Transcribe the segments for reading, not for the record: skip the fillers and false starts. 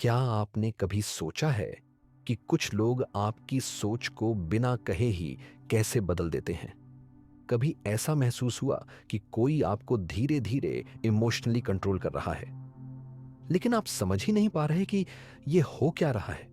क्या आपने कभी सोचा है कि कुछ लोग आपकी सोच को बिना कहे ही कैसे बदल देते हैं? कभी ऐसा महसूस हुआ कि कोई आपको धीरे धीरे इमोशनली कंट्रोल कर रहा है, लेकिन आप समझ ही नहीं पा रहे कि ये हो क्या रहा है?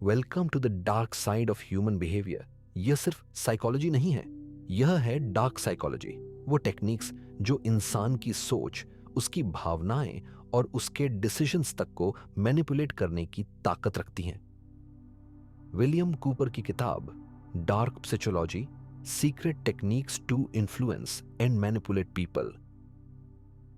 Welcome to the dark side of human behaviour. यह सिर्फ साइकोलॉजी नहीं है, यह है डार्क साइकोलॉजी। वो टेक्निक्स जो इंसान की सोच, उसकी भावनाएं और उसके डिसीजंस तक को मैनिपुलेट करने की ताकत रखती हैं। विलियम कूपर की किताब dark psychology, secret techniques to influence and manipulate people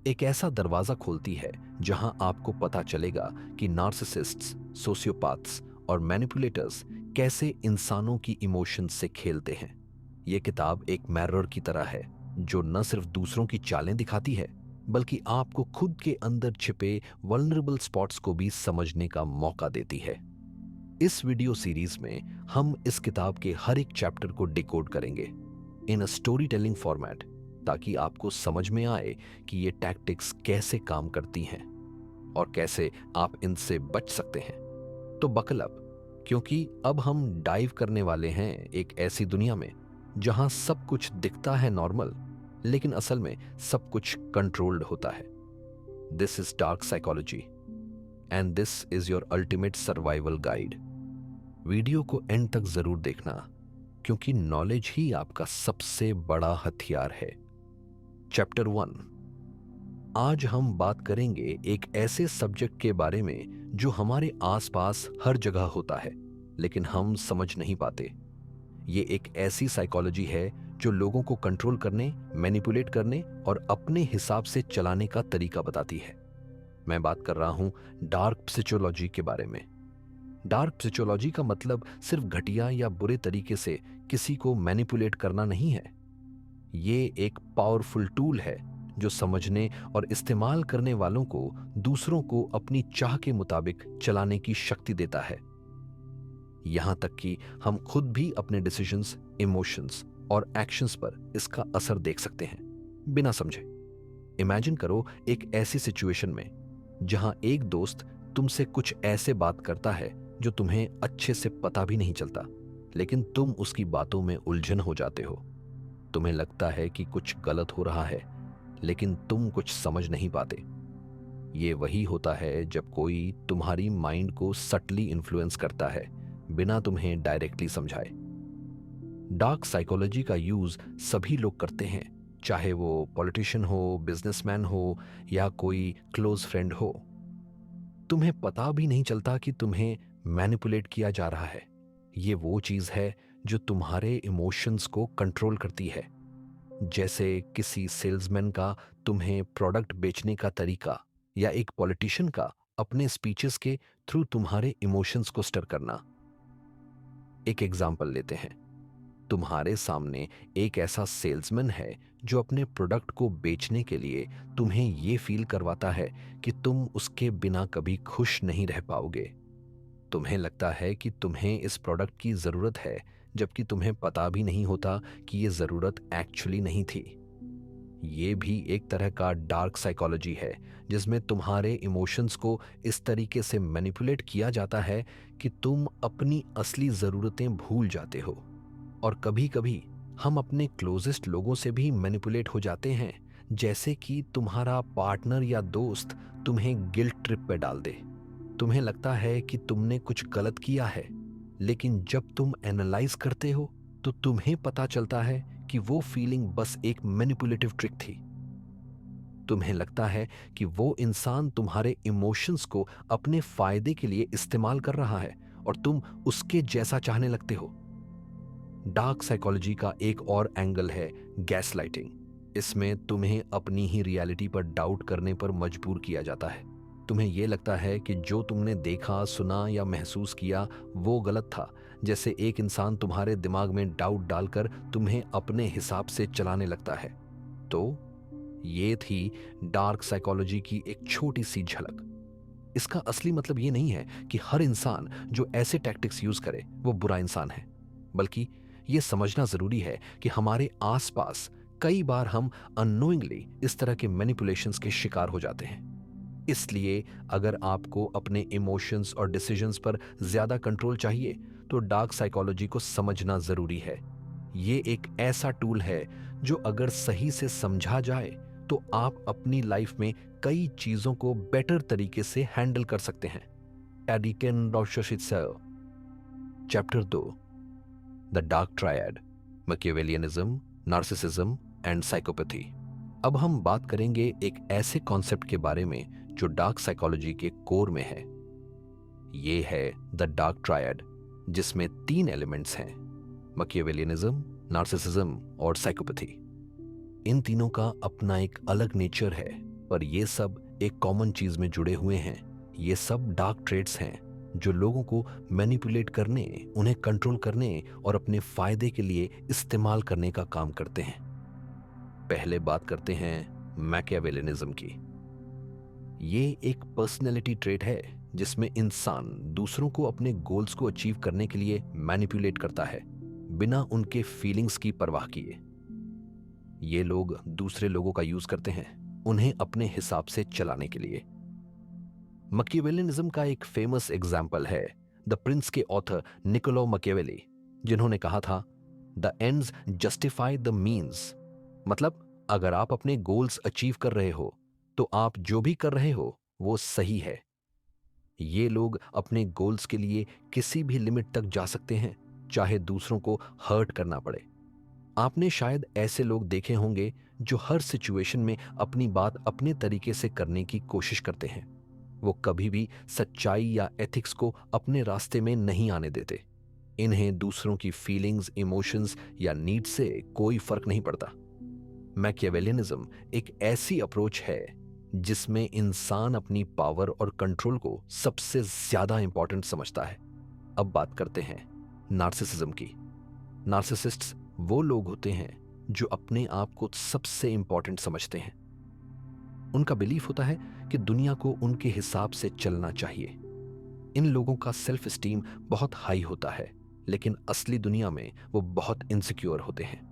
एक ऐसा दरवाजा खोलती है जहां आपको पता चलेगा कि नार्सिसिस्ट्स, सोशियोपैथ्स और मैनिपुलेटर्स कैसे इंसानों की इमोशंस से खेलते हैं। यह किताब एक मिरर की तरह है जो न सिर्फ दूसरों की चालें दिखाती है, बल्कि आपको खुद के अंदर छिपे वल्नरेबल स्पॉट्स को भी समझने का मौका देती है। इस वीडियो सीरीज में हम इस किताब के हर एक चैप्टर को डिकोड करेंगे इन अ स्टोरी टेलिंग फॉर्मेट, ताकि आपको समझ में आए कि ये टैक्टिक्स कैसे काम करती हैं और कैसे आप इनसे बच सकते हैं। तो बकल अप, क्योंकि अब हम डाइव करने वाले हैं एक ऐसी दुनिया में जहां सब कुछ दिखता है नॉर्मल, लेकिन असल में सब कुछ कंट्रोल्ड होता है। This is dark psychology and this is your ultimate survival guide. Video को एंड तक जरूर देखना, क्योंकि नॉलेज ही आपका सबसे बड़ा हथियार है। चैप्टर 1। आज हम बात करेंगे एक ऐसे सब्जेक्ट के बारे में जो हमारे आसपास हर जगह होता है, लेकिन हम समझ नहीं पाते। ये एक ऐसी साइकोलॉजी है जो लोगों को कंट्रोल करने, मैनिपुलेट करने और अपने हिसाब से चलाने का तरीका बताती है। मैं बात कर रहा हूं डार्क psychology के बारे में। डार्क psychology का मतलब सिर्फ घटिया या बुरे तरीके से किसी को मैनिपुलेट करना नहीं है। ये एक पावरफुल टूल है जो समझने और इस्तेमाल करने वालों को दूसरों को अपनी चाह के मुताबिक चलाने की शक्ति देता है। यहां तक कि हम खुद भी अपने डिसीजंस, इमोशंस और एक्शंस पर इसका असर देख सकते हैं बिना समझे। इमेजिन करो एक ऐसी सिचुएशन में जहां एक दोस्त तुमसे कुछ ऐसे बात करता है जो तुम्हें अच्छे से पता भी नहीं चलता, लेकिन तुम उसकी बातों में उलझन हो जाते हो। तुम्हें लगता है कि कुछ गलत हो रहा है, लेकिन तुम कुछ समझ नहीं पाते। ये वही होता है जब कोई तुम्हारी माइंड को सटली इन्फ्लुएंस करता है बिना तुम्हें डायरेक्टली समझाए। डार्क साइकोलॉजी का यूज सभी लोग करते हैं, चाहे वो पॉलिटिशियन हो, बिजनेसमैन हो या कोई क्लोज फ्रेंड हो। तुम्हें पता भी नहीं चलता कि तुम्हें मैनिपुलेट किया जा रहा है। ये वो चीज है जो तुम्हारे इमोशंस को कंट्रोल करती है, जैसे किसी सेल्समैन का तुम्हें प्रोडक्ट बेचने का तरीका या एक पॉलिटिशियन का अपने स्पीचेस के थ्रू तुम्हारे इमोशंस को स्टर करना। एक एग्जांपल लेते हैं। तुम्हारे सामने एक ऐसा सेल्समैन है जो अपने प्रोडक्ट को बेचने के लिए तुम्हें ये फील करवाता है कि तुम उसके बिना कभी खुश नहीं रह पाओगे। तुम्हें लगता है कि तुम्हें इस प्रोडक्ट की ज़रूरत है, जबकि तुम्हें पता भी नहीं होता कि ये ज़रूरत एक्चुअली नहीं थी। ये भी एक तरह का डार्क साइकोलॉजी है, जिसमें तुम्हारे इमोशंस को इस तरीके से मैनिपुलेट किया जाता है कि तुम अपनी असली ज़रूरतें भूल जाते हो। और कभी-कभी हम अपने क्लोजेस्ट लोगों से भी मैनिपुलेट हो जाते हैं, जैसे कि तुम्हारा पार्टनर या दोस्त तुम्हें गिल्ट ट्रिप पे डाल दे। तुम्हें लगता है कि तुमने कुछ गलत किया है, लेकिन जब तुम एनालाइज करते हो तो तुम्हें पता चलता है कि वो फीलिंग बस एक मैनिपुलेटिव ट्रिक थी। तुम्हें लगता है कि वो इंसान तुम्हारे इमोशंस को अपने फायदे के लिए इस्तेमाल कर रहा है और तुम उसके जैसा चाहने लगते हो। डार्क साइकोलॉजी का एक और एंगल है गैसलाइटिंग। इसमें तुम्हें अपनी ही रियलिटी पर डाउट करने पर मजबूर किया जाता है। तुम्हें यह लगता है कि जो तुमने देखा, सुना या महसूस किया वो गलत था, जैसे एक इंसान तुम्हारे दिमाग में डाउट डालकर तुम्हें अपने हिसाब से चलाने लगता है। तो ये थी डार्क साइकोलॉजी की एक छोटी सी झलक। इसका असली मतलब ये नहीं है कि हर इंसान जो ऐसे टैक्टिक्स यूज करे वो बुरा इंसान है, बल्कि ये समझना जरूरी है कि हमारे आसपास कई बार हम अननोइंगली इस तरह के मैनिपुलेशंस के शिकार हो जाते हैं। इसलिए अगर आपको अपने इमोशंस और डिसीजंस पर ज़्यादा कंट्रोल चाहिए तो डार्क साइकोलॉजी को समझना ज़रूरी है। ये एक ऐसा टूल है जो अगर सही से समझा जाए तो आप अपनी लाइफ में कई चीज़ों को बेटर तरीके से हैंडल कर सकते हैं। एडिकन रोशशित्सर। Chapter 2, the dark triad, Machiavellianism, narcissism and psychopathy. अब हम बात करेंगे एक ऐसे कॉन्सेप्ट के बारे में जो डार्क साइकोलॉजी के कोर में है। ये है द डार्क ट्रायड, जिसमें 3 एलिमेंट्स हैं, मैकियावेलियनिज्म, नार्सिसिज्म और साइकोपैथी। इन तीनों का अपना एक अलग नेचर है, पर ये सब एक कॉमन चीज में जुड़े हुए हैं। ये सब डार्क ट्रेड्स हैं जो लोगों को मैनिपुलेट करने, उन्हें कंट्रोल करने और अपने फायदे के लिए इस्तेमाल करने का काम करते हैं। पहले बात करते हैं मैकियावेलियनिज्म की। ये एक पर्सनैलिटी ट्रेट है जिसमें इंसान दूसरों को अपने गोल्स को अचीव करने के लिए मैनिपुलेट करता है, बिना उनके फीलिंग्स की परवाह किए। ये लोग दूसरे लोगों का यूज करते हैं उन्हें अपने हिसाब से चलाने के लिए। मैकियावेलियनिज्म का एक फेमस एग्जाम्पल है द प्रिंस के ऑथर निकोलो मैकियावेली, जिन्होंने कहा था, the ends justify the means. मतलब अगर आप अपने गोल्स अचीव कर रहे हो तो आप जो भी कर रहे हो वो सही है। ये लोग अपने गोल्स के लिए किसी भी लिमिट तक जा सकते हैं, चाहे दूसरों को हर्ट करना पड़े। आपने शायद ऐसे लोग देखे होंगे जो हर सिचुएशन में अपनी बात अपने तरीके से करने की कोशिश करते हैं। वो कभी भी सच्चाई या एथिक्स को अपने रास्ते में नहीं आने देते। इन्हें दूसरों की फीलिंग्स, इमोशंस या नीड से कोई फर्क नहीं पड़ता। मैकियावेलियनिज्म एक ऐसी अप्रोच है जिसमें इंसान अपनी पावर और कंट्रोल को सबसे ज्यादा इंपॉर्टेंट समझता है। अब बात करते हैं नार्सिसिज्म की। नार्सिसिस्ट्स वो लोग होते हैं जो अपने आप को सबसे इंपॉर्टेंट समझते हैं। उनका बिलीफ होता है कि दुनिया को उनके हिसाब से चलना चाहिए। इन लोगों का सेल्फ स्टीम बहुत हाई होता है, लेकिन असली दुनिया में वो बहुत इनसिक्योर होते हैं।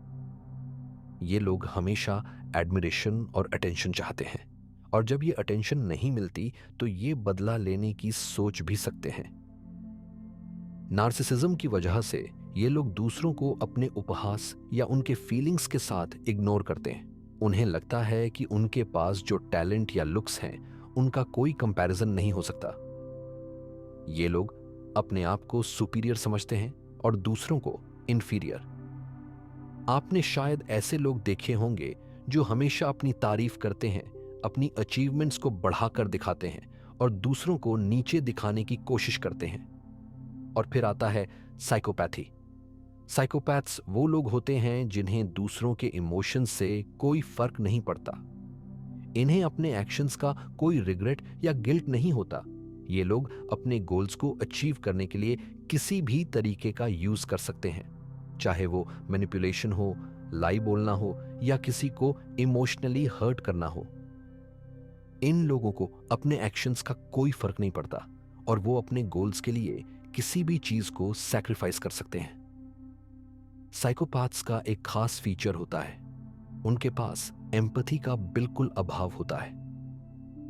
ये लोग हमेशा एडमिरेशन और अटेंशन चाहते हैं, और जब ये अटेंशन नहीं मिलती तो ये बदला लेने की सोच भी सकते हैं। नार्सिसिज्म की वजह से ये लोग दूसरों को अपने उपहास या उनके फीलिंग्स के साथ इग्नोर करते हैं। उन्हें लगता है कि उनके पास जो टैलेंट या लुक्स हैं उनका कोई कंपैरिजन नहीं हो सकता। ये लोग अपने आप को सुपीरियर समझते हैं और दूसरों को इन्फीरियर। आपने शायद ऐसे लोग देखे होंगे जो हमेशा अपनी तारीफ करते हैं, अपनी अचीवमेंट्स को बढ़ाकर दिखाते हैं और दूसरों को नीचे दिखाने की कोशिश करते हैं। और फिर आता है साइकोपैथी। साइकोपैथ्स वो लोग होते हैं जिन्हें दूसरों के इमोशंस से कोई फर्क नहीं पड़ता। इन्हें अपने एक्शंस का कोई रिग्रेट या गिल्ट नहीं होता। ये लोग अपने गोल्स को अचीव करने के लिए किसी भी तरीके का यूज कर सकते हैं, चाहे वो मैनिपुलेशन हो, लाई बोलना हो या किसी को इमोशनली हर्ट करना हो। इन लोगों को अपने एक्शंस का कोई फर्क नहीं पड़ता और वो अपने गोल्स के लिए किसी भी चीज को सैक्रिफाइस कर सकते हैं। साइकोपैथ्स का एक खास फीचर होता है, उनके पास एम्पैथी का बिल्कुल अभाव होता है।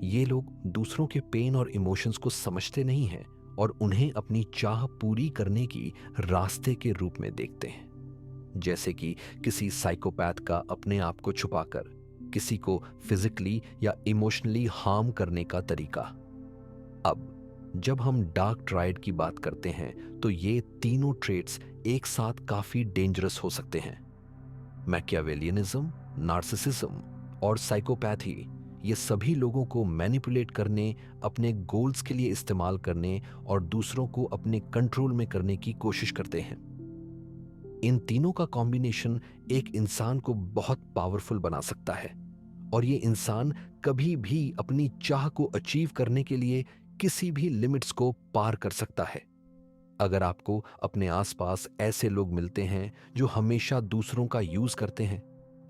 ये लोग दूसरों के पेन और इमोशंस को समझते नहीं हैं और उन्हें अपनी चाह पूरी करने की रास्ते के रूप में देखते हैं। जैसे कि किसी साइकोपैथ का अपने आप को छुपाकर किसी को फिजिकली या इमोशनली हार्म करने का तरीका। अब जब हम डार्क ट्रायड की बात करते हैं तो ये तीनों ट्रेट्स एक साथ काफी डेंजरस हो सकते हैं। मैकियावेलियनिज्म, नार्सिसिज्म और साइकोपैथी ये सभी लोगों को मैनिपुलेट करने, अपने गोल्स के लिए इस्तेमाल करने और दूसरों को अपने कंट्रोल में करने की कोशिश करते हैं। इन तीनों का कॉम्बिनेशन एक इंसान को बहुत पावरफुल बना सकता है और ये इंसान कभी भी अपनी चाह को अचीव करने के लिए किसी भी लिमिट्स को पार कर सकता है। अगर आपको अपने आसपास ऐसे लोग मिलते हैं जो हमेशा दूसरों का यूज करते हैं,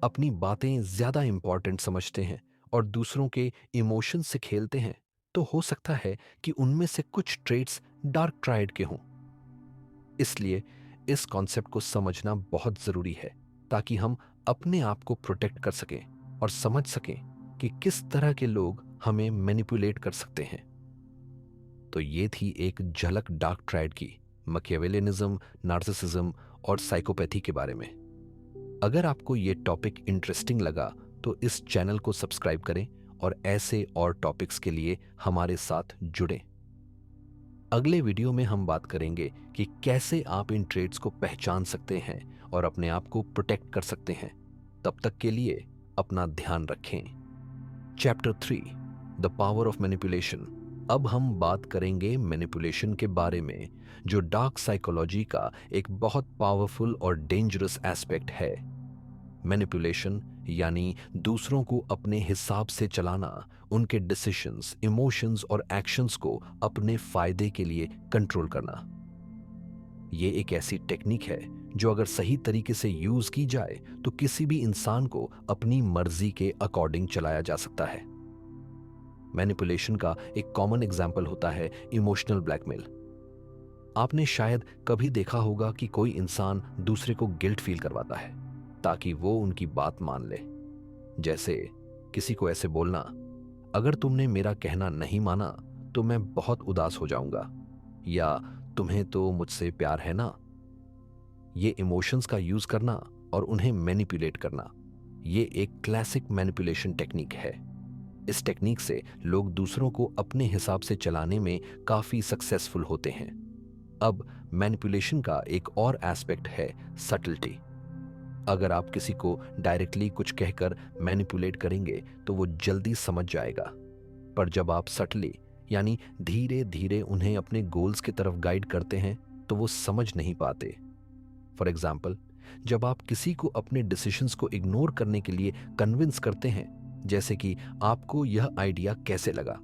अपनी बातें ज्यादा इंपॉर्टेंट समझते हैं और दूसरों के इमोशन से खेलते हैं, तो हो सकता है कि उनमें से कुछ ट्रेट्स डार्क ट्रायड के हों। इसलिए इस कॉन्सेप्ट को समझना बहुत जरूरी है ताकि हम अपने आप को प्रोटेक्ट कर सकें और समझ सकें कि किस तरह के लोग हमें मैनिपुलेट कर सकते हैं। तो ये थी एक झलक डार्क ट्रायड की, मैकियावेलिनिज्म, नार्सिसिज्म और साइकोपैथी के बारे में। अगर आपको ये टॉपिक इंटरेस्टिंग लगा तो इस चैनल को सब्सक्राइब करें और ऐसे और टॉपिक्स के लिए हमारे साथ जुड़ें। अगले वीडियो में हम बात करेंगे कि कैसे आप इन ट्रेड्स को पहचान सकते हैं और अपने आप को प्रोटेक्ट कर सकते हैं। तब तक के लिए अपना ध्यान रखें। Chapter 3, the power of manipulation. अब हम बात करेंगे मैनिपुलेशन के बारे में, जो डार्क साइकोलॉजी का एक बहुत पावरफुल और डेंजरस एस्पेक्ट है। मैनिपुलेशन यानी दूसरों को अपने हिसाब से चलाना, उनके डिसीजंस, इमोशंस और एक्शंस को अपने फायदे के लिए कंट्रोल करना। ये एक ऐसी टेक्निक है जो अगर सही तरीके से यूज की जाए तो किसी भी इंसान को अपनी मर्जी के अकॉर्डिंग चलाया जा सकता है। मैनिपुलेशन का एक कॉमन एग्जाम्पल होता है इमोशनल ब्लैकमेल। आपने शायद कभी देखा होगा कि कोई इंसान दूसरे को गिल्ट फील करवाता है ताकि वो उनकी बात मान ले। जैसे किसी को ऐसे बोलना, अगर तुमने मेरा कहना नहीं माना तो मैं बहुत उदास हो जाऊंगा, या तुम्हें तो मुझसे प्यार है ना। ये इमोशंस का यूज करना और उन्हें मैनिपुलेट करना, ये एक क्लासिक मैनिपुलेशन टेक्निक है। इस टेक्निक से लोग दूसरों को अपने हिसाब से चलाने में काफी सक्सेसफुल होते हैं। अब मैनिपुलेशन का एक और एस्पेक्ट है सटलिटी। अगर आप किसी को डायरेक्टली कुछ कहकर मैनिपुलेट करेंगे तो वो जल्दी समझ जाएगा, पर जब आप सटली यानी धीरे धीरे उन्हें अपने गोल्स की तरफ गाइड करते हैं तो वो समझ नहीं पाते। फॉर एग्जाम्पल, जब आप किसी को अपने डिसीजंस को इग्नोर करने के लिए कन्विंस करते हैं, जैसे कि आपको यह आइडिया कैसे लगा,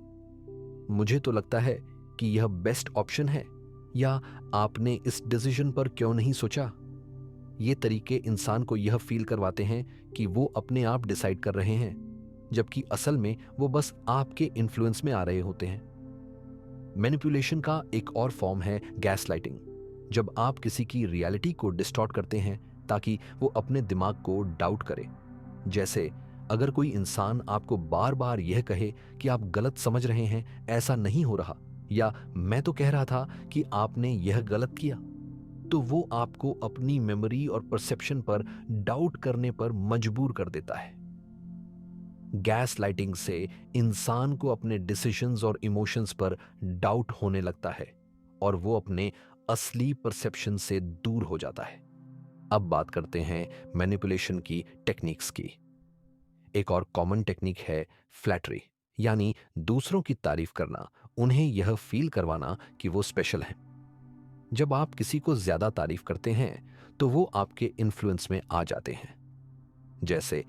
मुझे तो लगता है कि यह बेस्ट ऑप्शन है, या आपने इस डिसीजन पर क्यों नहीं सोचा। ये तरीके इंसान को यह फील करवाते हैं कि वो अपने आप डिसाइड कर रहे हैं, जबकि असल में वो बस आपके इन्फ्लुएंस में आ रहे होते हैं। मैनिपुलेशन का एक और फॉर्म है गैसलाइटिंग। जब आप किसी की रियलिटी को डिस्टॉर्ट करते हैं ताकि वो अपने दिमाग को डाउट करे। जैसे अगर कोई इंसान आपको बार बार यह कहे कि आप गलत समझ रहे हैं, ऐसा नहीं हो रहा, या मैं तो कह रहा था कि आपने यह गलत किया, तो वो आपको अपनी मेमोरी और परसेप्शन पर डाउट करने पर मजबूर कर देता है। गैस लाइटिंग से इंसान को अपने डिसीजंस और इमोशंस पर डाउट होने लगता है और वो अपने असली परसेप्शन से दूर हो जाता है। अब बात करते हैं मैनिपुलेशन की टेक्निक्स की। एक और कॉमन टेक्निक है फ्लैटरी, यानी दूसरों की तारीफ करना, उन्हें यह फील करवाना कि वो स्पेशल हैं। जब आप किसी को ज्यादा तारीफ करते हैं तो वो आपके इन्फ्लुएंस में आ जाते हैं। जैसे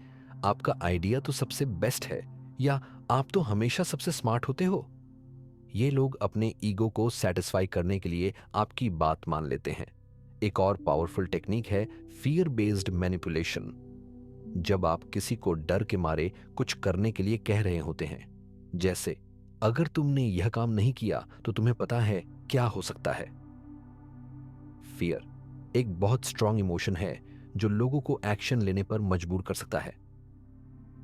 आपका आइडिया तो सबसे बेस्ट है, या आप तो हमेशा सबसे स्मार्ट होते हो। ये लोग अपने ईगो को सेटिस्फाई करने के लिए आपकी बात मान लेते हैं। एक और पावरफुल टेक्निक है फियर बेस्ड मैनिपुलेशन। जब आप किसी को डर के मारे कुछ करने के लिए कह रहे होते हैं, जैसे अगर तुमने यह काम नहीं किया तो तुम्हें पता है क्या हो सकता है। फियर एक बहुत स्ट्रांग इमोशन है जो लोगों को एक्शन लेने पर मजबूर कर सकता है।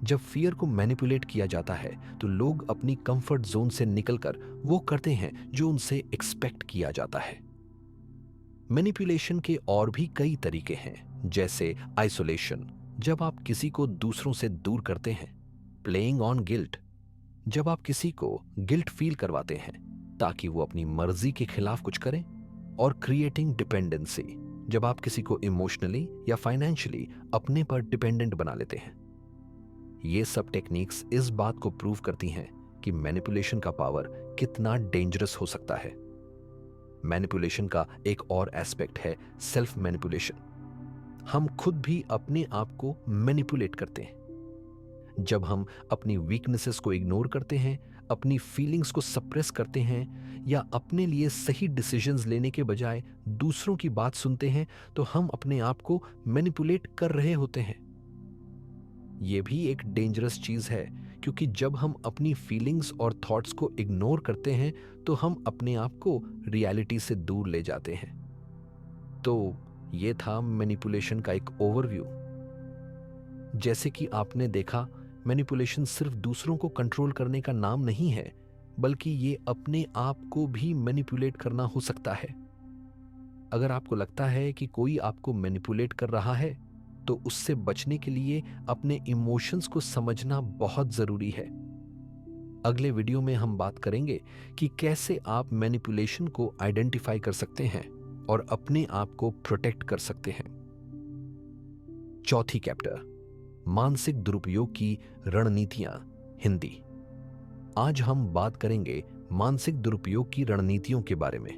जब फियर को मैनिपुलेट किया जाता है तो लोग अपनी कंफर्ट जोन से निकलकर वो करते हैं जो उनसे एक्सपेक्ट किया जाता है। मैनिपुलेशन के और भी कई तरीके हैं, जैसे आइसोलेशन, जब आप किसी को दूसरों से दूर करते हैं। प्लेइंग ऑन गिल्ट, जब आप किसी को गिल्ट फील करवाते हैं ताकि वो अपनी मर्जी के खिलाफ कुछ करें। और क्रिएटिंग डिपेंडेंसी, जब आप किसी को इमोशनली या फाइनेंशियली अपने पर डिपेंडेंट बना लेते हैं। ये सब टेक्निक्स इस बात को प्रूव करती हैं कि मैनिपुलेशन का पावर कितना डेंजरस हो सकता है। मैनिपुलेशन का एक और एस्पेक्ट है सेल्फ मैनिपुलेशन। हम खुद भी अपने आप को मैनिपुलेट करते हैं। जब हम अपनी वीकनेसेस को इग्नोर करते हैं, अपनी फीलिंग्स को सप्रेस करते हैं, या अपने लिए सही डिसीजंस लेने के बजाय दूसरों की बात सुनते हैं, तो हम अपने आप को मैनिपुलेट कर रहे होते हैं। यह भी एक डेंजरस चीज है, क्योंकि जब हम अपनी फीलिंग्स और थॉट्स को इग्नोर करते हैं तो हम अपने आप को रियलिटी से दूर ले जाते हैं। तो यह था मैनिपुलेशन का एक ओवरव्यू। जैसे कि आपने देखा मैनिपुलेशन सिर्फ दूसरों को कंट्रोल करने का नाम नहीं है, बल्कि ये अपने आप को भी मैनिपुलेट करना हो सकता है। अगर आपको लगता है कि कोई आपको मैनिपुलेट कर रहा है, तो उससे बचने के लिए अपने इमोशंस को समझना बहुत जरूरी है। अगले वीडियो में हम बात करेंगे कि कैसे आप मैनिपुलेशन को आइडेंटिफाई कर सकते हैं और अपने आप को प्रोटेक्ट कर सकते हैं। चौथी कैप्टर, मानसिक दुरुपयोग की रणनीतियां, हिंदी। आज हम बात करेंगे मानसिक दुरुपयोग की रणनीतियों के बारे में।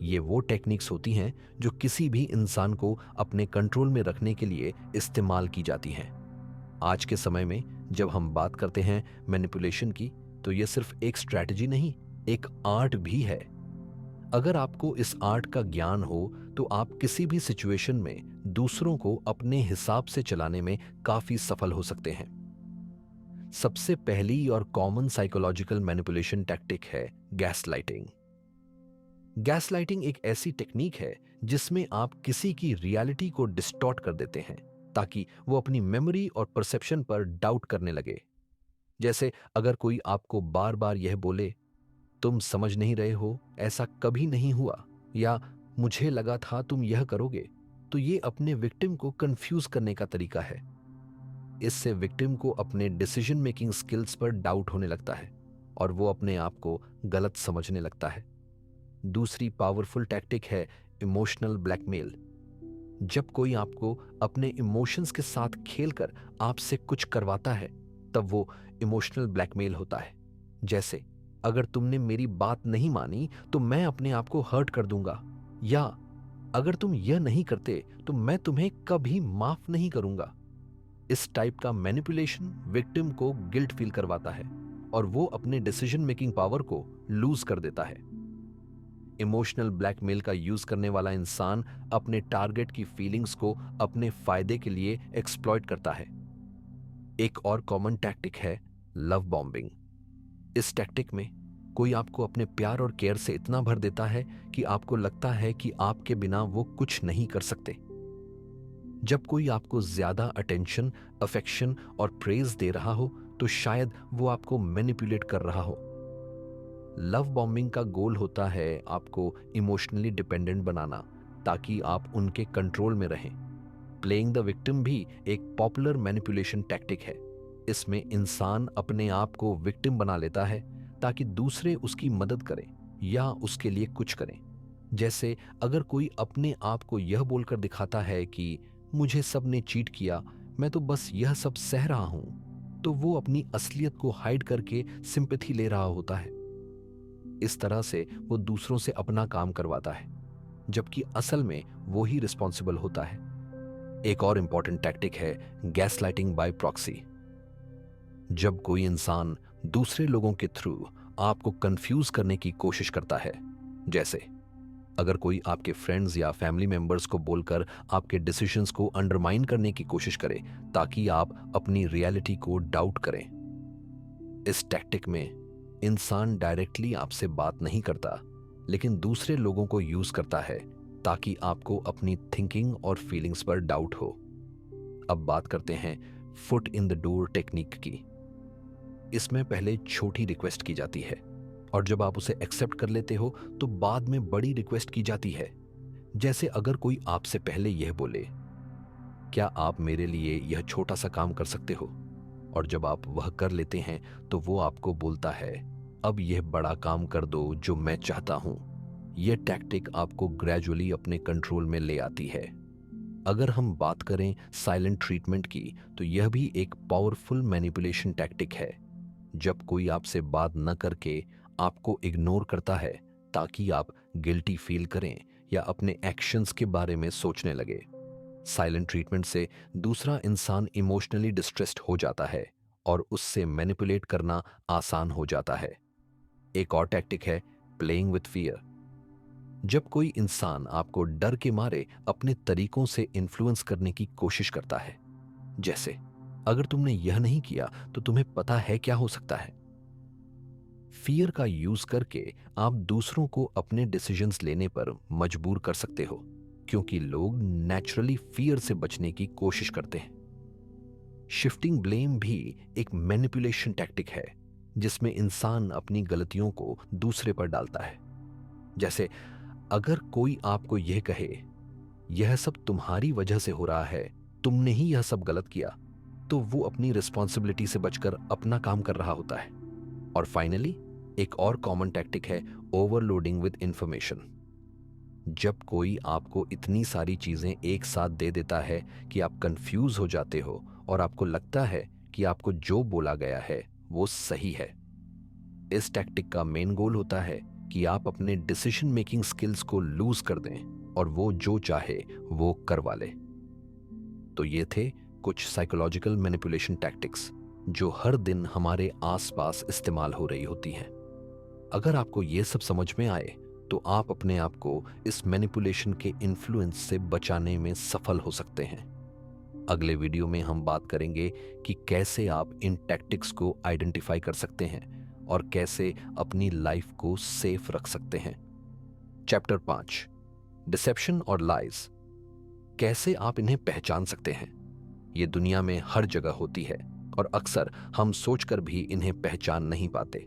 ये वो टेक्निक्स होती हैं जो किसी भी इंसान को अपने कंट्रोल में रखने के लिए इस्तेमाल की जाती हैं। आज के समय में जब हम बात करते हैं मैनिपुलेशन की, तो ये सिर्फ एक स्ट्रैटेजी नहीं, एक आर्ट भी है। अगर आपको इस आर्ट का ज्ञान हो, तो आप किसी भी सिचुएशन में दूसरों को अपने हिसाब से चलाने में काफी सफल हो सकते हैं। सबसे पहली और कॉमन साइकोलॉजिकल मैनिपुलेशन टैक्टिक है गैसलाइटिंग। गैसलाइटिंग एक ऐसी टेक्निक है जिसमें आप किसी की रियलिटी को डिस्टॉर्ट कर देते हैं ताकि वो अपनी मेमोरी और परसेप्शन पर डाउट करने लगे। जैसे अगर कोई आपको बार बार यह बोले, तुम समझ नहीं रहे हो, ऐसा कभी नहीं हुआ, या मुझे लगा था तुम यह करोगे, तो ये अपने विक्टिम को कंफ्यूज करने का तरीका है। इससे विक्टिम को अपने डिसीजन मेकिंग स्किल्स पर डाउट होने लगता है और वो अपने आप को गलत समझने लगता है। दूसरी पावरफुल टैक्टिक है इमोशनल ब्लैकमेल। जब कोई आपको अपने इमोशंस के साथ खेलकर आपसे कुछ करवाता है, तब वो इमोशनल ब्लैकमेल होता है। जैसे, अगर तुमने मेरी बात नहीं मानी तो मैं अपने आप को हर्ट कर दूंगा, या अगर तुम यह नहीं करते तो मैं तुम्हें कभी माफ नहीं करूंगा। इस टाइप का मैनिपुलेशन विक्टिम को गिल्ट फील करवाता है और वो अपने डिसीजन मेकिंग पावर को लूज कर देता है। इमोशनल ब्लैकमेल का यूज करने वाला इंसान अपने टारगेट की फीलिंग्स को अपने फायदे के लिए एक्सप्लॉइट करता है। एक और कॉमन टैक्टिक है लव बॉम्बिंग। इस टैक्टिक में कोई आपको अपने प्यार और केयर से इतना भर देता है कि आपको लगता है कि आपके बिना वो कुछ नहीं कर सकते। जब कोई आपको ज्यादा अटेंशन, अफेक्शन और प्रेज दे रहा हो, तो शायद वो आपको मैनिपुलेट कर रहा हो। लव बॉम्बिंग का गोल होता है आपको इमोशनली डिपेंडेंट बनाना ताकि आप उनके कंट्रोल में रहें। प्लेइंग द विक्टिम भी एक पॉपुलर मैनिपुलेशन टैक्टिक है। इसमें इंसान अपने आप को विक्टिम बना लेता है ताकि दूसरे उसकी मदद करें या उसके लिए कुछ करें। जैसे अगर कोई अपने आप को यह बोलकर दिखाता है कि मुझे सब ने चीट किया, मैं तो बस यह सब सह रहा हूं, तो वो अपनी असलियत को हाइड करके सिंपैथी ले रहा होता है। इस तरह से वो दूसरों से अपना काम करवाता है, जबकि असल में वो ही रिस्पॉन्सिबल होता है। एक और इंपॉर्टेंट टैक्टिक है गैसलाइटिंग बाय प्रॉक्सी। जब कोई इंसान दूसरे लोगों के थ्रू आपको कंफ्यूज करने की कोशिश करता है, जैसे अगर कोई आपके फ्रेंड्स या फैमिली मेंबर्स को बोलकर आपके डिसीजंस को अंडरमाइन करने की कोशिश करे ताकि आप अपनी रियलिटी को डाउट करें। इस टैक्टिक में इंसान डायरेक्टली आपसे बात नहीं करता, लेकिन दूसरे लोगों को यूज करता है ताकि आपको अपनी थिंकिंग और फीलिंग्स पर डाउट हो। अब बात करते हैं foot in the door technique की। इसमें पहले छोटी रिक्वेस्ट की जाती है और जब आप उसे एक्सेप्ट कर लेते हो तो बाद में बड़ी रिक्वेस्ट की जाती है। जैसे अगर कोई आपसे पहले यह बोले, क्या आप मेरे लिए यह छोटा सा काम कर सकते हो, और जब आप वह कर लेते हैं तो वो आपको बोलता है, अब यह बड़ा काम कर दो जो मैं चाहता हूं। यह टैक्टिक आपको ग्रेजुअली अपने कंट्रोल में ले आती है। अगर हम बात करें साइलेंट ट्रीटमेंट की, तो यह भी एक पावरफुल मैनिपुलेशन टैक्टिक है। जब कोई आपसे बात न करके आपको इग्नोर करता है ताकि आप गिल्टी फील करें या अपने एक्शंस के बारे में सोचने लगे। साइलेंट ट्रीटमेंट से दूसरा इंसान इमोशनली डिस्ट्रेस्ड हो जाता है और उससे मैनिपुलेट करना आसान हो जाता है। एक और टैक्टिक है प्लेइंग विथ फियर। जब कोई इंसान आपको डर के मारे अपने तरीकों से इन्फ्लुएंस करने की कोशिश करता है, जैसे अगर तुमने यह नहीं किया तो तुम्हें पता है क्या हो सकता है। फियर का यूज करके आप दूसरों को अपने डिसीजंस लेने पर मजबूर कर सकते हो, क्योंकि लोग नेचुरली फियर से बचने की कोशिश करते हैं। शिफ्टिंग ब्लेम भी एक मैनिपुलेशन टैक्टिक है जिसमें इंसान अपनी गलतियों को दूसरे पर डालता है। जैसे अगर कोई आपको यह कहे, यह सब तुम्हारी वजह से हो रहा है, तुमने ही यह सब गलत किया, तो वो अपनी रिस्पॉन्सिबिलिटी से बचकर अपना काम कर रहा होता है। और फाइनली एक और कॉमन टैक्टिक है ओवरलोडिंग विद इंफॉर्मेशन। जब कोई आपको इतनी सारी चीजें एक साथ दे देता है कि आप कंफ्यूज हो जाते हो और आपको लगता है कि आपको जो बोला गया है वो सही है। इस टैक्टिक का मेन गोल होता है कि आप अपने डिसीजन मेकिंग स्किल्स को लूज कर दें और वो जो चाहे वो करवा ले। तो ये थे कुछ साइकोलॉजिकल मैनिपुलेशन टैक्टिक्स जो हर दिन हमारे आसपास इस्तेमाल हो रही होती हैं। अगर आपको ये सब समझ में आए तो आप अपने आप को इस मैनिपुलेशन के इन्फ्लुएंस से बचाने में सफल हो सकते हैं। अगले वीडियो में हम बात करेंगे कि कैसे आप इन टैक्टिक्स को आइडेंटिफाई कर सकते हैं और कैसे अपनी लाइफ को सेफ रख सकते हैं। चैप्टर 5, डिसेप्शन और लाइज। कैसे आप इन्हें पहचान सकते हैं? ये दुनिया में हर जगह होती है और अक्सर हम सोचकर भी इन्हें पहचान नहीं पाते।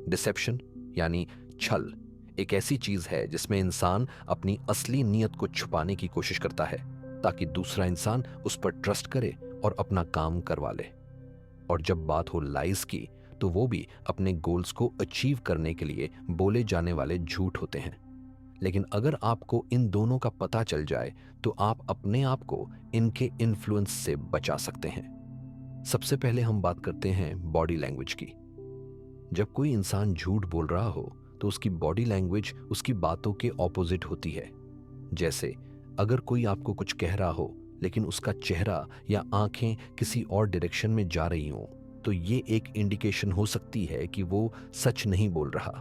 डिसेप्शन यानी छल एक ऐसी चीज है जिसमें इंसान अपनी असली नीयत को छुपाने की कोशिश करता है ताकि दूसरा इंसान उस पर ट्रस्ट करे और अपना काम करवा ले। और जब बात हो लाइज की तो वो भी अपने गोल्स को अचीव करने के लिए बोले जाने वाले झूठ होते हैं। लेकिन अगर आपको इन दोनों का पता चल जाए तो आप अपने आप को इनके इन्फ्लुएंस से बचा सकते हैं। सबसे पहले हम बात करते हैं बॉडी लैंग्वेज की। जब कोई इंसान झूठ बोल रहा हो तो उसकी बॉडी लैंग्वेज उसकी बातों के ऑपोजिट होती है। जैसे अगर कोई आपको कुछ कह रहा हो लेकिन उसका चेहरा या आंखें किसी और डायरेक्शन में जा रही हों, तो ये एक इंडिकेशन हो सकती है कि वो सच नहीं बोल रहा।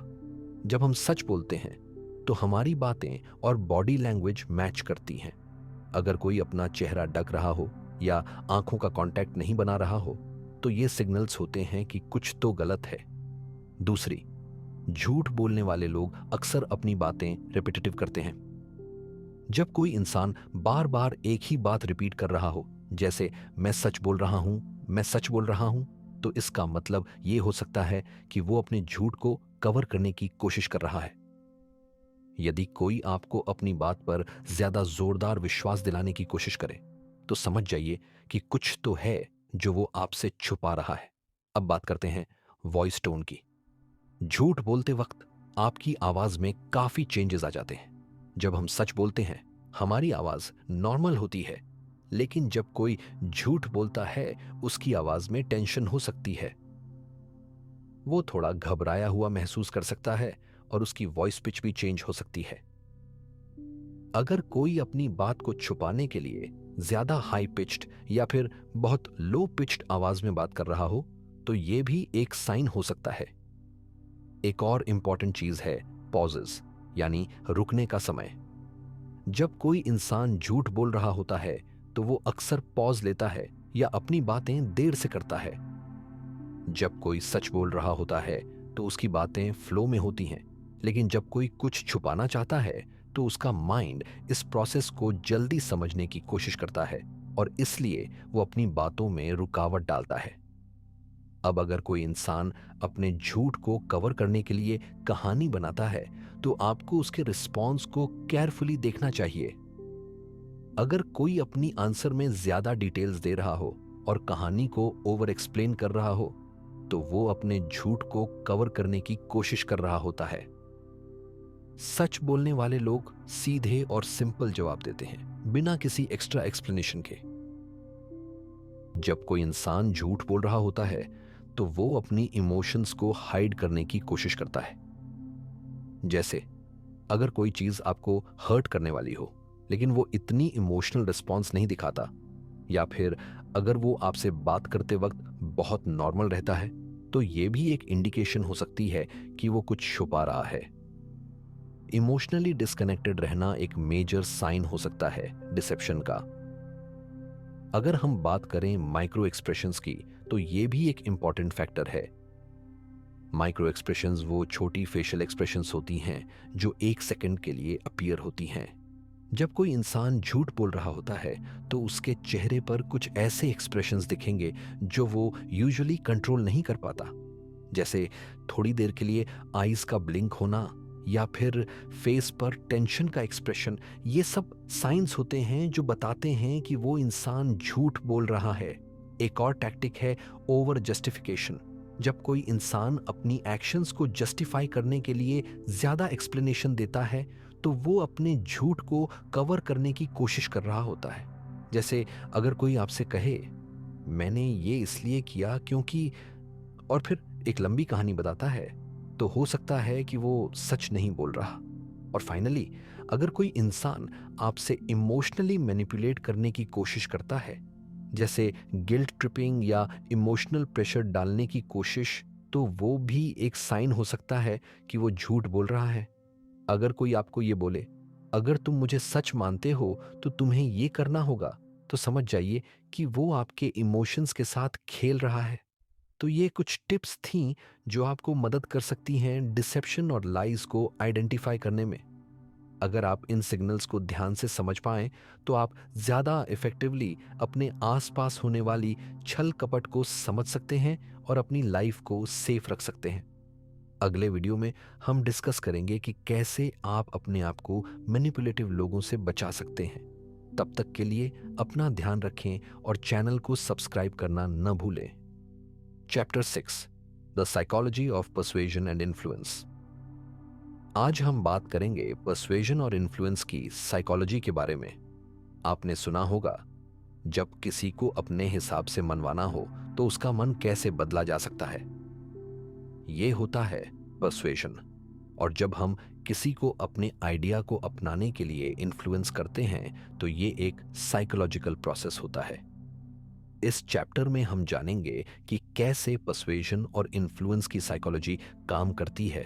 जब हम सच बोलते हैं तो हमारी बातें और बॉडी लैंग्वेज मैच करती हैं। अगर कोई अपना चेहरा ढक रहा हो या आंखों का कांटेक्ट नहीं बना रहा हो तो ये सिग्नल्स होते हैं कि कुछ तो गलत है। दूसरी, झूठ बोलने वाले लोग अक्सर अपनी बातें रिपीटेटिव करते हैं। जब कोई इंसान बार बार एक ही बात रिपीट कर रहा हो, जैसे मैं सच बोल रहा हूं, मैं सच बोल रहा हूं, तो इसका मतलब ये हो सकता है कि वो अपने झूठ को कवर करने की कोशिश कर रहा है। यदि कोई आपको अपनी बात पर ज्यादा जोरदार विश्वास दिलाने की कोशिश करे तो समझ जाइए कि कुछ तो है जो वो आपसे छुपा रहा है। अब बात करते हैं वॉइस टोन की। झूठ बोलते वक्त आपकी आवाज में काफी चेंजेस आ जाते हैं। जब हम सच बोलते हैं हमारी आवाज नॉर्मल होती है, लेकिन जब कोई झूठ बोलता है उसकी आवाज में टेंशन हो सकती है। वो थोड़ा घबराया हुआ महसूस कर सकता है और उसकी वॉइस पिच भी चेंज हो सकती है। अगर कोई अपनी बात को छुपाने के लिए ज्यादा हाई पिच्ड या फिर बहुत लो पिच्ड आवाज में बात कर रहा हो तो यह भी एक साइन हो सकता है। एक और इंपॉर्टेंट चीज है पॉजेस यानी रुकने का समय। जब कोई इंसान झूठ बोल रहा होता है तो वो अक्सर पॉज लेता है या अपनी बातें देर से करता है। जब कोई सच बोल रहा होता है तो उसकी बातें फ्लो में होती हैं, लेकिन जब कोई कुछ छुपाना चाहता है तो उसका माइंड इस प्रोसेस को जल्दी समझने की कोशिश करता है और इसलिए वो अपनी बातों में रुकावट डालता है। अब अगर कोई इंसान अपने झूठ को कवर करने के लिए कहानी बनाता है तो आपको उसके रिस्पॉन्स को केयरफुली देखना चाहिए। अगर कोई अपनी आंसर में ज्यादा डिटेल्स दे रहा हो और कहानी को ओवर एक्सप्लेन कर रहा हो तो वो अपने झूठ को कवर करने की कोशिश कर रहा होता है। सच बोलने वाले लोग सीधे और सिंपल जवाब देते हैं बिना किसी एक्स्ट्रा एक्सप्लेनेशन के। जब कोई इंसान झूठ बोल रहा होता है तो वो अपनी इमोशंस को हाइड करने की कोशिश करता है। जैसे अगर कोई चीज आपको हर्ट करने वाली हो लेकिन वो इतनी इमोशनल रिस्पॉन्स नहीं दिखाता, या फिर अगर वो आपसे बात करते वक्त बहुत नॉर्मल रहता है तो ये भी एक इंडिकेशन हो सकती है कि वो कुछ छुपा रहा है। इमोशनली डिस्कनेक्टेड रहना एक मेजर साइन हो सकता है डिसेप्शन का। अगर हम बात करें माइक्रो एक्सप्रेशंस की तो ये भी एक इंपॉर्टेंट फैक्टर है। माइक्रो एक्सप्रेशंस वो छोटी फेशियल एक्सप्रेशंस होती हैं जो 1 सेकंड के लिए अपीयर होती हैं। जब कोई इंसान झूठ बोल रहा होता है तो उसके चेहरे पर कुछ ऐसे एक्सप्रेशंस दिखेंगे जो वो यूजुअली कंट्रोल नहीं कर पाता। जैसे थोड़ी देर के लिए आईज का ब्लिंक होना या फिर फेस पर टेंशन का एक्सप्रेशन। ये सब साइंस होते हैं जो बताते हैं कि वो इंसान झूठ बोल रहा है। एक और टैक्टिक है ओवर जस्टिफिकेशन। जब कोई इंसान अपनी एक्शंस को जस्टिफाई करने के लिए ज्यादा एक्सप्लेनेशन देता है तो वो अपने झूठ को कवर करने की कोशिश कर रहा होता है। जैसे अगर कोई आपसे कहे मैंने ये इसलिए किया क्योंकि, और फिर एक लंबी कहानी बताता है, तो हो सकता है कि वो सच नहीं बोल रहा। और फाइनली, अगर कोई इंसान आपसे इमोशनली मैनिपुलेट करने की कोशिश करता है, जैसे गिल्ट ट्रिपिंग या इमोशनल प्रेशर डालने की कोशिश, तो वो भी एक साइन हो सकता है कि वो झूठ बोल रहा है। अगर कोई आपको ये बोले, अगर तुम मुझे सच मानते हो तो तुम्हें ये करना होगा, तो समझ जाइए कि वो आपके इमोशंस के साथ खेल रहा है। तो ये कुछ टिप्स थीं जो आपको मदद कर सकती हैं डिसेप्शन और लाइज को आइडेंटिफाई करने में। अगर आप इन सिग्नल्स को ध्यान से समझ पाएं तो आप ज़्यादा इफेक्टिवली अपने आसपास होने वाली छल कपट को समझ सकते हैं और अपनी लाइफ को सेफ रख सकते हैं। अगले वीडियो में हम डिस्कस करेंगे कि कैसे आप अपने आप को मैनिपुलेटिव लोगों से बचा सकते हैं। तब तक के लिए अपना ध्यान रखें और चैनल को सब्सक्राइब करना न भूलें। Chapter 6, the psychology of persuasion and influence. आज हम बात करेंगे पर्सुएजन और इन्फ्लुएंस की साइकोलॉजी के बारे में। आपने सुना होगा, जब किसी को अपने हिसाब से मनवाना हो तो उसका मन कैसे बदला जा सकता है। ये होता है पर्सुएजन। और जब हम किसी को अपने आइडिया को अपनाने के लिए इन्फ्लुएंस करते हैं तो ये एक साइकोलॉजिकल प्रोसेस होता है। इस चैप्टर में हम जानेंगे कि कैसे पर्सुएजन और इन्फ्लुएंस की साइकोलॉजी काम करती है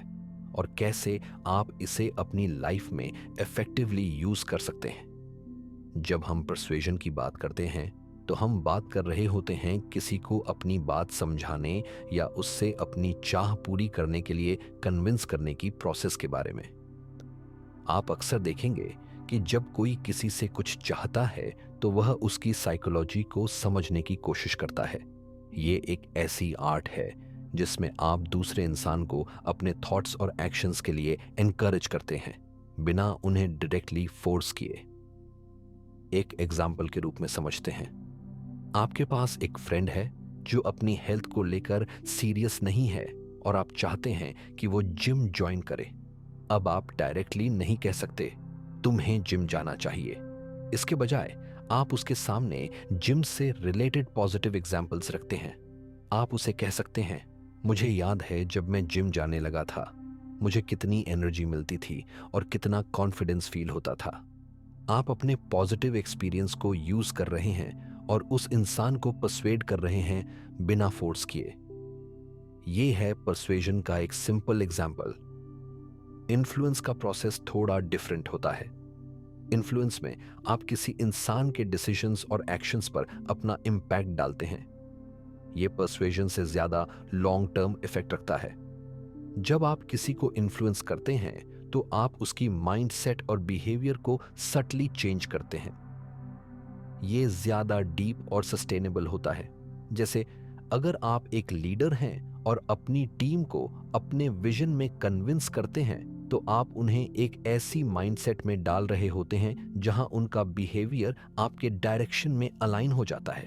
और कैसे आप इसे अपनी लाइफ में इफेक्टिवली यूज कर सकते हैं। जब हम पर्सुएजन की बात करते हैं तो हम बात कर रहे होते हैं किसी को अपनी बात समझाने या उससे अपनी चाह पूरी करने के लिए कन्विंस करने की प्रोसेस के बारे में। आप अक्सर देखेंगे कि जब कोई किसी से कुछ चाहता है तो वह उसकी साइकोलॉजी को समझने की कोशिश करता है। ये एक ऐसी आर्ट है जिसमें आप दूसरे इंसान को अपने थॉट्स और एक्शंस के लिए एनकरेज करते हैं, बिना उन्हें डायरेक्टली फोर्स किए। एक एग्जाम्पल के रूप में समझते हैं, आपके पास एक फ्रेंड है जो अपनी हेल्थ को लेकर सीरियस नहीं है और आप चाहते हैं कि वो जिम ज्वाइन करे। अब आप डायरेक्टली नहीं कह सकते तुम्हें जिम जाना चाहिए। इसके बजाय आप उसके सामने जिम से रिलेटेड पॉजिटिव एग्जाम्पल्स रखते हैं। आप उसे कह सकते हैं, मुझे याद है जब मैं जिम जाने लगा था, मुझे कितनी एनर्जी मिलती थी और कितना कॉन्फिडेंस फील होता था। आप अपने पॉजिटिव एक्सपीरियंस को यूज कर रहे हैं और उस इंसान को पर्सुएड कर रहे हैं बिना फोर्स किए। ये है पर्सुएजन का एक सिंपल एग्जाम्पल। इन्फ्लुएंस का प्रोसेस थोड़ा डिफरेंट होता है। इन्फ्लुएंस में आप किसी इंसान के डिसीजंस और एक्शंस पर अपना इम्पैक्ट डालते हैं। ये पर्सुएजन से ज्यादा लॉन्ग टर्म इफेक्ट रखता है। जब आप किसी को इन्फ्लुएंस करते हैं तो आप उसकी माइंडसेट और बिहेवियर को सटली चेंज करते हैं। ये ज्यादा डीप और सस्टेनेबल होता है। जैसे अगर आप एक लीडर हैं और अपनी टीम को अपने विजन में कन्विंस करते हैं तो आप उन्हें एक ऐसी माइंडसेट में डाल रहे होते हैं जहां उनका बिहेवियर आपके डायरेक्शन में अलाइन हो जाता है।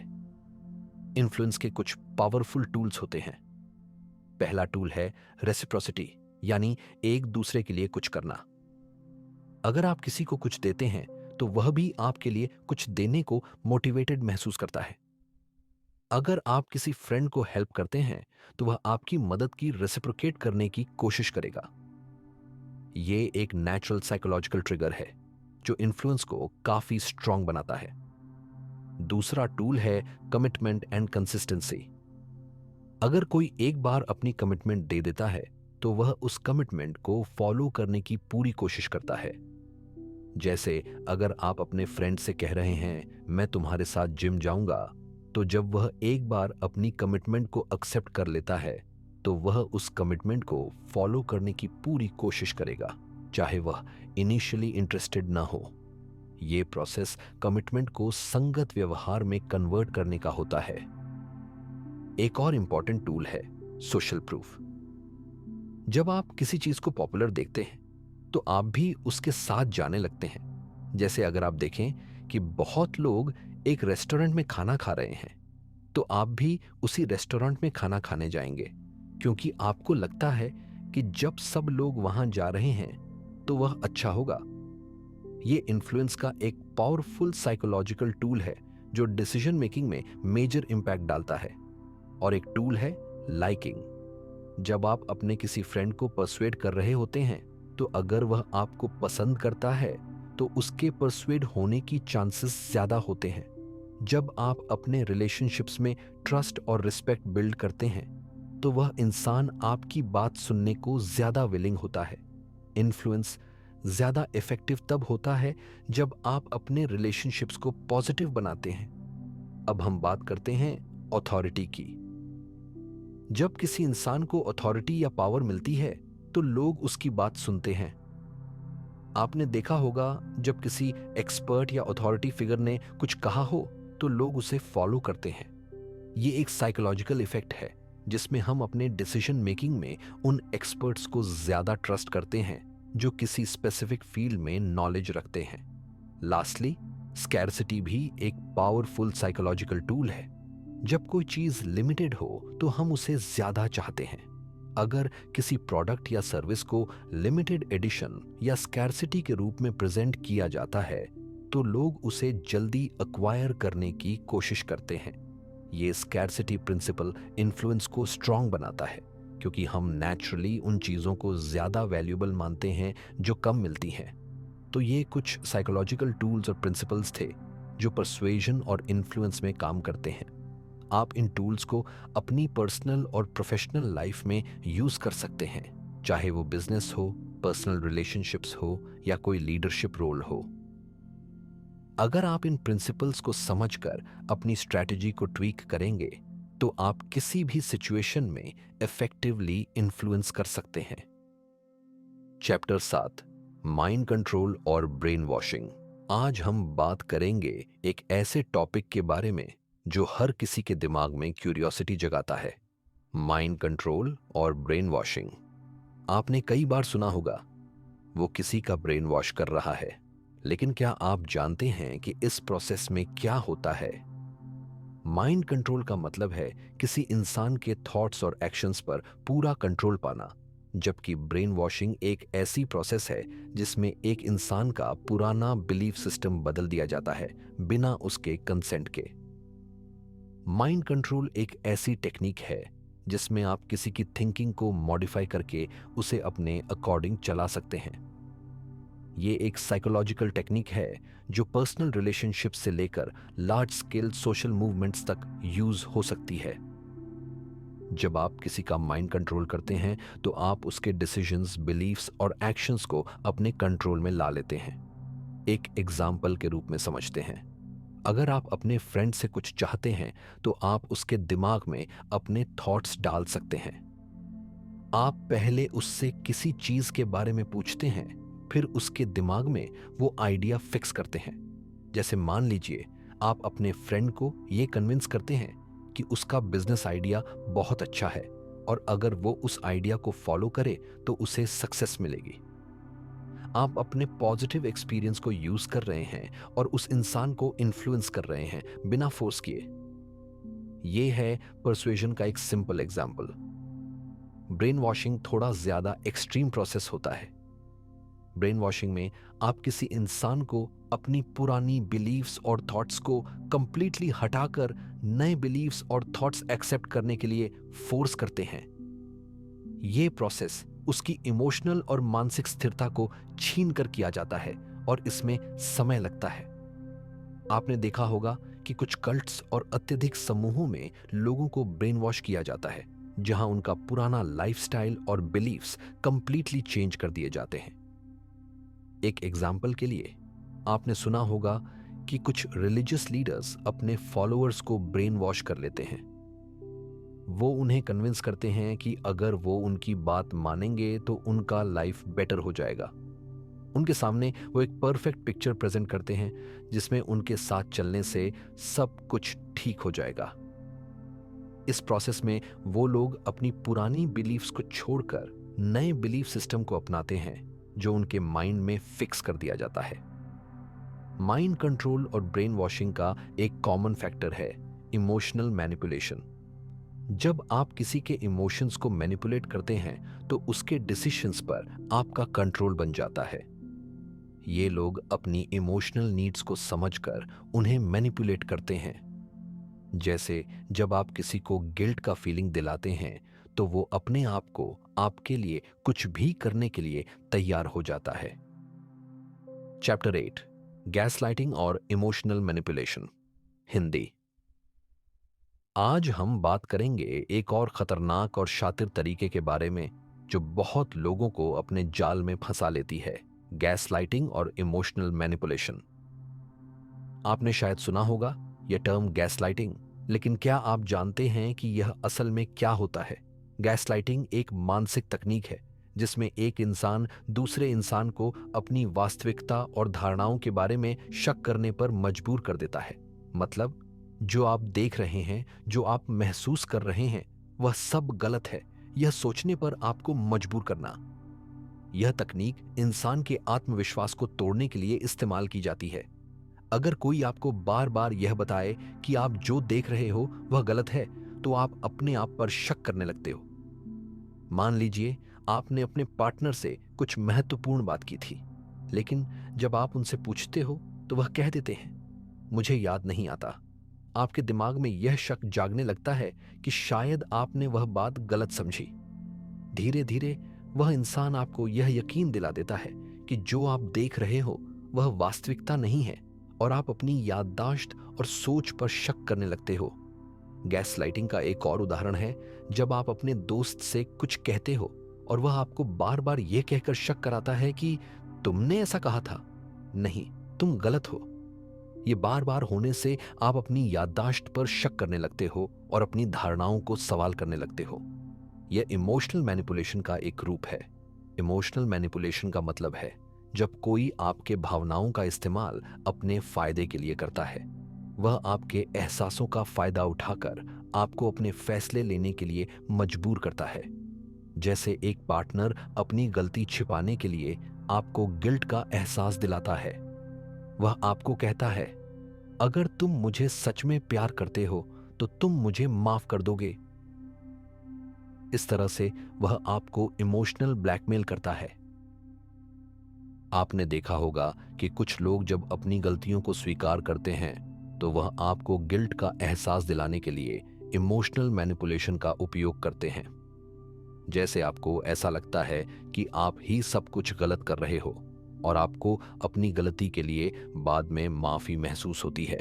इन्फ्लुएंस के कुछ पावरफुल टूल्स होते हैं। पहला टूल है रेसिप्रोसिटी, यानी एक दूसरे के लिए कुछ करना। अगर आप किसी को कुछ देते हैं तो वह भी आपके लिए कुछ देने को मोटिवेटेड महसूस करता है। अगर आप किसी फ्रेंड को हेल्प करते हैं तो वह आपकी मदद की रेसिप्रोकेट करने की कोशिश करेगा। ये एक नेचुरल साइकोलॉजिकल ट्रिगर है जो इन्फ्लुएंस को काफी स्ट्रांग बनाता है। दूसरा टूल है कमिटमेंट एंड कंसिस्टेंसी। अगर कोई एक बार अपनी कमिटमेंट दे देता है तो वह उस कमिटमेंट को फॉलो करने की पूरी कोशिश करता है। जैसे अगर आप अपने फ्रेंड से कह रहे हैं मैं तुम्हारे साथ जिम जाऊंगा, तो जब वह एक बार अपनी कमिटमेंट को एक्सेप्ट कर लेता है तो वह उस कमिटमेंट को फॉलो करने की पूरी कोशिश करेगा, चाहे वह इनिशियली इंटरेस्टेड ना हो। ये प्रोसेस कमिटमेंट को संगत व्यवहार में कन्वर्ट करने का होता है। एक और इंपॉर्टेंट टूल है सोशल प्रूफ। जब आप किसी चीज को पॉपुलर देखते हैं तो आप भी उसके साथ जाने लगते हैं। जैसे अगर आप देखें कि बहुत लोग एक रेस्टोरेंट में खाना खा रहे हैं तो आप भी उसी रेस्टोरेंट में खाना खाने जाएंगे, क्योंकि आपको लगता है कि जब सब लोग वहां जा रहे हैं तो वह अच्छा होगा। ये इन्फ्लुएंस का एक पावरफुल साइकोलॉजिकल टूल है जो डिसीजन मेकिंग में मेजर इंपैक्ट डालता है। और एक टूल है लाइकिंग। जब आप अपने किसी फ्रेंड को परसुएड कर रहे होते हैं तो अगर वह आपको पसंद करता है तो उसके परसुएड होने की चांसेस ज्यादा होते हैं। जब आप अपने रिलेशनशिप्स में ट्रस्ट और रिस्पेक्ट बिल्ड करते हैं तो वह इंसान आपकी बात सुनने को ज्यादा विलिंग होता है। इन्फ्लुएंस ज्यादा इफेक्टिव तब होता है जब आप अपने रिलेशनशिप्स को पॉजिटिव बनाते हैं। अब हम बात करते हैं अथॉरिटी की। जब किसी इंसान को अथॉरिटी या पावर मिलती है तो लोग उसकी बात सुनते हैं। आपने देखा होगा जब किसी एक्सपर्ट या अथॉरिटी फिगर ने कुछ कहा हो तो लोग उसे फॉलो करते हैं। ये एक साइकोलॉजिकल इफेक्ट है जिसमें हम अपने डिसीजन मेकिंग में उन एक्सपर्ट्स को ज्यादा ट्रस्ट करते हैं जो किसी स्पेसिफिक फील्ड में नॉलेज रखते हैं। लास्टली, स्कैर्सिटी भी एक पावरफुल साइकोलॉजिकल टूल है। जब कोई चीज लिमिटेड हो तो हम उसे ज्यादा चाहते हैं। अगर किसी प्रोडक्ट या सर्विस को लिमिटेड एडिशन या स्कैर्सिटी के रूप में प्रेजेंट किया जाता है तो लोग उसे जल्दी एक्वायर करने की कोशिश करते हैं। ये स्कैर्सिटी प्रिंसिपल इन्फ्लुएंस को स्ट्रांग बनाता है, क्योंकि हम नेचुरली उन चीज़ों को ज़्यादा वैल्यूएबल मानते हैं जो कम मिलती हैं। तो ये कुछ साइकोलॉजिकल टूल्स और प्रिंसिपल्स थे जो परसुएजन और इन्फ्लुएंस में काम करते हैं। आप इन टूल्स को अपनी पर्सनल और प्रोफेशनल लाइफ में यूज़ कर सकते हैं, चाहे वो बिजनेस हो, पर्सनल रिलेशनशिप्स हो या कोई लीडरशिप रोल हो। अगर आप इन प्रिंसिपल्स को समझकर अपनी स्ट्रैटेजी को ट्वीक करेंगे तो आप किसी भी सिचुएशन में इफेक्टिवली इन्फ्लुएंस कर सकते हैं। चैप्टर 7, माइंड कंट्रोल और ब्रेन वॉशिंग। आज हम बात करेंगे एक ऐसे टॉपिक के बारे में जो हर किसी के दिमाग में क्यूरियोसिटी जगाता है, माइंड कंट्रोल और ब्रेन वॉशिंग। आपने कई बार सुना होगा वो किसी का ब्रेन वॉश कर रहा है, लेकिन क्या आप जानते हैं कि इस प्रोसेस में क्या होता है? माइंड कंट्रोल का मतलब है किसी इंसान के थॉट्स और एक्शंस पर पूरा कंट्रोल पाना, जबकि ब्रेन वॉशिंग एक ऐसी प्रोसेस है जिसमें एक इंसान का पुराना बिलीफ सिस्टम बदल दिया जाता है बिना उसके कंसेंट के। माइंड कंट्रोल एक ऐसी टेक्निक है जिसमें आप किसी की थिंकिंग को मॉडिफाई करके उसे अपने अकॉर्डिंग चला सकते हैं। ये एक साइकोलॉजिकल टेक्निक है जो पर्सनल रिलेशनशिप से लेकर लार्ज स्केल सोशल मूवमेंट्स तक यूज हो सकती है। जब आप किसी का माइंड कंट्रोल करते हैं तो आप उसके डिसीजंस, बिलीफ्स और एक्शंस को अपने कंट्रोल में ला लेते हैं। एक एग्जाम्पल के रूप में समझते हैं, अगर आप अपने फ्रेंड से कुछ चाहते हैं तो आप उसके दिमाग में अपने थॉट्स डाल सकते हैं। आप पहले उससे किसी चीज के बारे में पूछते हैं, फिर उसके दिमाग में वो आइडिया फिक्स करते हैं। जैसे मान लीजिए आप अपने फ्रेंड को ये कन्विंस करते हैं कि उसका बिजनेस आइडिया बहुत अच्छा है और अगर वो उस आइडिया को फॉलो करे तो उसे सक्सेस मिलेगी। आप अपने पॉजिटिव एक्सपीरियंस को यूज कर रहे हैं और उस इंसान को इन्फ्लुएंस कर रहे हैं बिना फोर्स किए। ये है परसुएजन का एक सिंपल एग्जाम्पल। ब्रेन वॉशिंग थोड़ा ज्यादा एक्सट्रीम प्रोसेस होता है। ब्रेन वॉशिंग में आप किसी इंसान को अपनी पुरानी बिलीफ्स और थॉट्स को कंप्लीटली हटाकर नए बिलीफ्स और थॉट्स एक्सेप्ट करने के लिए फोर्स करते हैं। यह प्रोसेस उसकी इमोशनल और मानसिक स्थिरता को छीन कर किया जाता है और इसमें समय लगता है। आपने देखा होगा कि कुछ कल्ट्स और अत्यधिक समूहों में लोगों को ब्रेन वॉश किया जाता है, जहां उनका पुराना लाइफस्टाइल और बिलीफ्स कंप्लीटली चेंज कर दिए जाते हैं। एक एग्जाम्पल के लिए, आपने सुना होगा कि कुछ रिलीजियस लीडर्स अपने फॉलोअर्स को ब्रेन वॉश कर लेते हैं। वो उन्हें कन्विंस करते हैं कि अगर वो उनकी बात मानेंगे तो उनका लाइफ बेटर हो जाएगा। उनके सामने वो एक परफेक्ट पिक्चर प्रेजेंट करते हैं जिसमें उनके साथ चलने से सब कुछ ठीक हो जाएगा। इस प्रोसेस में वो लोग अपनी पुरानी बिलीफ्स को छोड़कर नए बिलीफ सिस्टम को अपनाते हैं जो उनके माइंड में फिक्स कर दिया जाता है। माइंड कंट्रोल और ब्रेन वॉशिंग का एक कॉमन फैक्टर है इमोशनल मैनिपुलेशन। जब आप किसी के इमोशंस को मैनिपुलेट करते हैं तो उसके डिसीशंस पर आपका कंट्रोल बन जाता है। ये लोग अपनी इमोशनल नीड्स को समझकर उन्हें मैनिपुलेट करते हैं। जैसे जब आप किसी को गिल्ट का फीलिंग दिलाते हैं तो वो अपने आप को आपके लिए कुछ भी करने के लिए तैयार हो जाता है। चैप्टर 8, गैसलाइटिंग और इमोशनल मैनिपुलेशन, हिंदी। आज हम बात करेंगे एक और खतरनाक और शातिर तरीके के बारे में जो बहुत लोगों को अपने जाल में फंसा लेती है, गैसलाइटिंग और इमोशनल मैनिपुलेशन। आपने शायद सुना होगा यह टर्म गैसलाइटिंग, लेकिन क्या आप जानते हैं कि यह असल में क्या होता है? गैसलाइटिंग एक मानसिक तकनीक है जिसमें एक इंसान दूसरे इंसान को अपनी वास्तविकता और धारणाओं के बारे में शक करने पर मजबूर कर देता है। मतलब जो आप देख रहे हैं, जो आप महसूस कर रहे हैं, वह सब गलत है, यह सोचने पर आपको मजबूर करना। यह तकनीक इंसान के आत्मविश्वास को तोड़ने के लिए इस्तेमाल की जाती है। अगर कोई आपको बार बार यह बताए कि आप जो देख रहे हो वह गलत है, तो आप अपने आप पर शक करने लगते हो। मान लीजिए आपने अपने पार्टनर से कुछ महत्वपूर्ण बात की थी, लेकिन जब आप उनसे पूछते हो तो वह कह देते हैं, मुझे याद नहीं आता। आपके दिमाग में यह शक जागने लगता है कि शायद आपने वह बात गलत समझी। धीरे धीरे वह इंसान आपको यह यकीन दिला देता है कि जो आप देख रहे हो वह वास्तविकता नहीं है और आप अपनी याददाश्त और सोच पर शक करने लगते हो। गैसलाइटिंग का एक और उदाहरण है जब आप अपने दोस्त से कुछ कहते हो और वह आपको बार बार यह कहकर शक कराता है कि तुमने ऐसा कहा था, नहीं, तुम गलत हो। ये बार बार होने से आप अपनी याददाश्त पर शक करने लगते हो और अपनी धारणाओं को सवाल करने लगते हो। यह इमोशनल मैनिपुलेशन का एक रूप है। इमोशनल मैनिपुलेशन का मतलब है जब कोई आपके भावनाओं का इस्तेमाल अपने फायदे के लिए करता है। वह आपके एहसासों का फायदा उठाकर आपको अपने फैसले लेने के लिए मजबूर करता है। जैसे एक पार्टनर अपनी गलती छिपाने के लिए आपको गिल्ट का एहसास दिलाता है। वह आपको कहता है, अगर तुम मुझे सच में प्यार करते हो तो तुम मुझे माफ कर दोगे। इस तरह से वह आपको इमोशनल ब्लैकमेल करता है। आपने देखा होगा कि कुछ लोग जब अपनी गलतियों को स्वीकार करते हैं तो वह आपको गिल्ट का एहसास दिलाने के लिए इमोशनल मैनिपुलेशन का उपयोग करते हैं। जैसे आपको ऐसा लगता है कि आप ही सब कुछ गलत कर रहे हो और आपको अपनी गलती के लिए बाद में माफी महसूस होती है।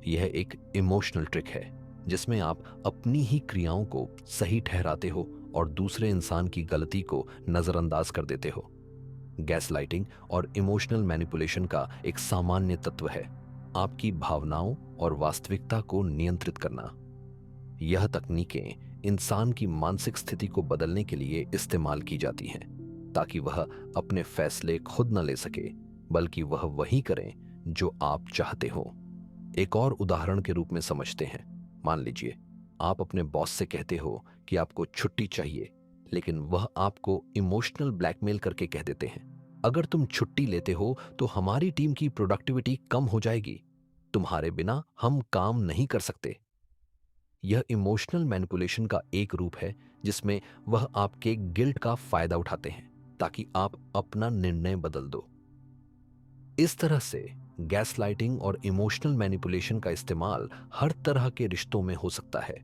यह एक इमोशनल ट्रिक है जिसमें आप अपनी ही क्रियाओं को सही ठहराते हो और दूसरे इंसान की गलती को नजरअंदाज कर देते हो। गैसलाइटिंग और इमोशनल मैनिपुलेशन का एक सामान्य तत्व है आपकी भावनाओं और वास्तविकता को नियंत्रित करना। यह तकनीकें इंसान की मानसिक स्थिति को बदलने के लिए इस्तेमाल की जाती हैं ताकि वह अपने फैसले खुद न ले सके, बल्कि वह वही करें जो आप चाहते हो। एक और उदाहरण के रूप में समझते हैं। मान लीजिए आप अपने बॉस से कहते हो कि आपको छुट्टी चाहिए, लेकिन वह आपको इमोशनल ब्लैकमेल करके कह देते हैं, अगर तुम छुट्टी लेते हो तो हमारी टीम की प्रोडक्टिविटी कम हो जाएगी, तुम्हारे बिना हम काम नहीं कर सकते। यह इमोशनल मैनिपुलेशन का एक रूप है जिसमें वह आपके गिल्ट का फायदा उठाते हैं ताकि आप अपना निर्णय बदल दो। इस तरह से गैसलाइटिंग और इमोशनल मैनिपुलेशन का इस्तेमाल हर तरह के रिश्तों में हो सकता है,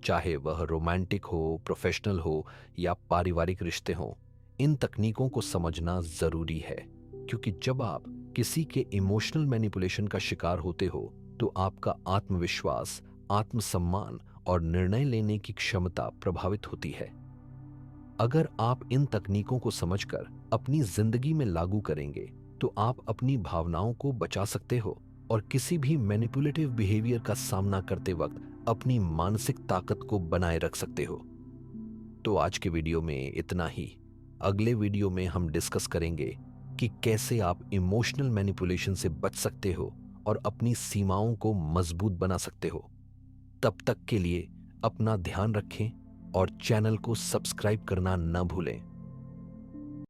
चाहे वह रोमांटिक हो, प्रोफेशनल हो या पारिवारिक रिश्ते हो। इन तकनीकों को समझना जरूरी है क्योंकि जब आप किसी के इमोशनल मैनिपुलेशन का शिकार होते हो तो आपका आत्मविश्वास, आत्मसम्मान और निर्णय लेने की क्षमता प्रभावित होती है। अगर आप इन तकनीकों को समझकर अपनी जिंदगी में लागू करेंगे तो आप अपनी भावनाओं को बचा सकते हो और किसी भी मैनिपुलेटिव बिहेवियर का सामना करते वक्त अपनी मानसिक ताकत को बनाए रख सकते हो। तो आज के वीडियो में इतना ही। अगले वीडियो में हम डिस्कस करेंगे कि कैसे आप इमोशनल मैनिपुलेशन से बच सकते हो और अपनी सीमाओं को मजबूत बना सकते हो। तब तक के लिए अपना ध्यान रखें और चैनल को सब्सक्राइब करना न भूलें।